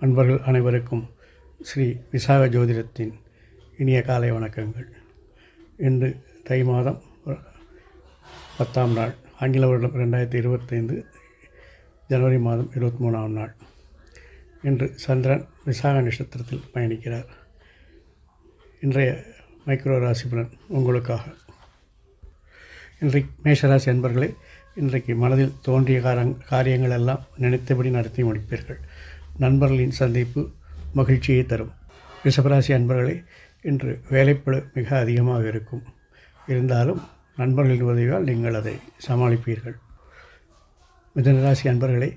அன்பர்கள் அனைவருக்கும் ஸ்ரீ விசாக ஜோதிடத்தின் இனிய காலை வணக்கங்கள். இன்று தை மாதம் 10ஆம் நாள், ஆங்கில வருடம் 2025 ஜனவரி மாதம் 23ஆம் நாள். இன்று சந்திரன் விசாக நட்சத்திரத்தில் பயணிக்கிறார். இன்றைய மைக்ரோ ராசி பலன் உங்களுக்காக. இன்றைக்கு மேஷராசி அன்பர்களே, இன்றைக்கு மனதில் தோன்றிய காரியங்கள் எல்லாம் நினைத்தபடி நடத்தி முடிப்பீர்கள். நண்பர்களின் சந்திப்பு மகிழ்ச்சியை தரும். ரிஷபராசி அன்பர்களே, இன்று வேலைப்பளு மிக அதிகமாக இருக்கும். இருந்தாலும் நண்பர்களின் உதவியால் நீங்கள் அதை சமாளிப்பீர்கள். மிதுனராசி அன்பர்களே,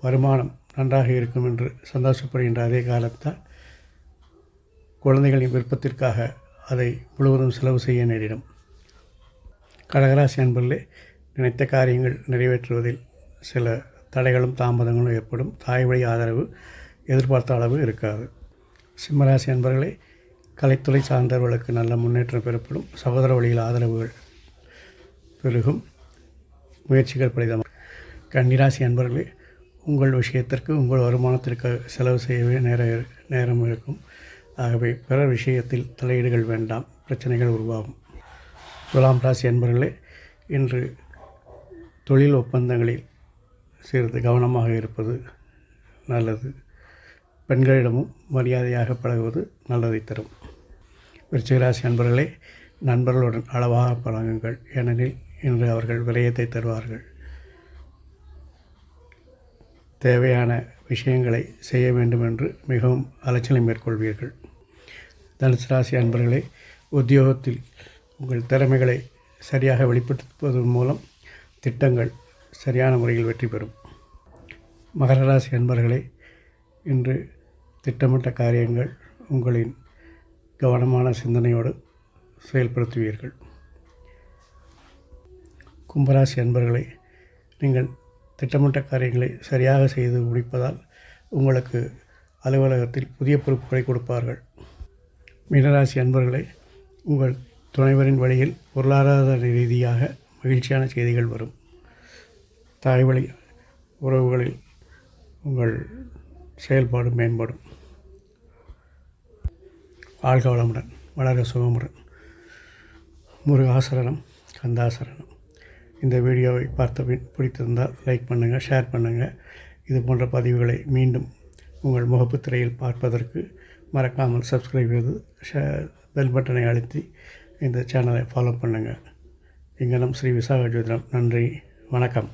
வருமானம் நன்றாக இருக்கும் என்று சந்தோஷப்படுகின்ற அதே காலத்தால் குழந்தைகளின் விருப்பத்திற்காக அதை முழுவதும் செலவு செய்ய நேரிடும். கடகராசி அன்பர்களே, நினைத்த காரியங்கள் நிறைவேற்றுவதில் சில தடைகளும் தாமதங்களும் ஏற்படும். தாய் வழி ஆதரவு எதிர்பார்த்த அளவு இருக்காது. சிம்மராசி அன்பர்களே, கலைத்துறை சார்ந்தவர்களுக்கு நல்ல முன்னேற்றம் பெறப்படும். சகோதர வழியில் ஆதரவுகள் பெருகும். முயற்சிகள் பலிதம். கன்னிராசி அன்பர்களே, உங்கள் விஷயத்திற்கு உங்கள் வருமானத்திற்கு செலவு செய்யவே நேரம் இருக்கும். ஆகவே பிறர் விஷயத்தில் தலையீடுகள் வேண்டாம், பிரச்சனைகள் உருவாகும். துலாம் ராசி அன்பர்களே, இன்று தொழில் ஒப்பந்தங்களில் சிறிது கவனமாக இருப்பது நல்லது. பெண்களிடமும் மரியாதையாக பழகுவது நல்லதை தரும். விருச்சிகராசி அன்பர்களே, நண்பர்களுடன் அளவாக பழகுங்கள். ஏனெனில் இன்று அவர்கள் விரயத்தை தருவார்கள். தேவையான விஷயங்களை செய்ய வேண்டும் என்று மிகவும் அலைச்சலை மேற்கொள்வீர்கள். தனுசு ராசி அன்பர்களே, உத்தியோகத்தில் உங்கள் திறமைகளை சரியாக வெளிப்படுத்துவதன் மூலம் திட்டங்கள் சரியான முறையில் வெற்றி பெறும். மகர ராசி அன்பர்களே, இன்று திட்டமிட்ட காரியங்கள் உங்களின் கவனமான சிந்தனையோடு செயல்படுத்துவீர்கள். கும்பராசி அன்பர்களே, நீங்கள் திட்டமிட்ட காரியங்களை சரியாக செய்து முடிப்பதால் உங்களுக்கு அலுவலகத்தில் புதிய பொறுப்புகளை கொடுப்பார்கள். மீனராசி அன்பர்களே, உங்கள் துணைவரின் வழியில் பொருளாதார ரீதியாக மகிழ்ச்சியான செய்திகள் வரும். தாய்வழி உறவுகளில் உங்கள் செயல்பாடு மேம்படும். வாழ்க வளமுடன், வளர சுகமுடன். முருகாசரணம், கந்தாசரணம். இந்த வீடியோவை பார்த்த பின் பிடித்திருந்தால் லைக் பண்ணுங்கள், ஷேர் பண்ணுங்கள். இது போன்ற பதிவுகளை மீண்டும் உங்கள் முகப்பு திரையில் பார்ப்பதற்கு மறக்காமல் சப்ஸ்கிரைப் செய்து பெல் பட்டனை அழுத்தி இந்த சேனலை ஃபாலோ பண்ணுங்கள். இங்கனம் ஸ்ரீ விசாக ஜோதிடம். நன்றி, வணக்கம்.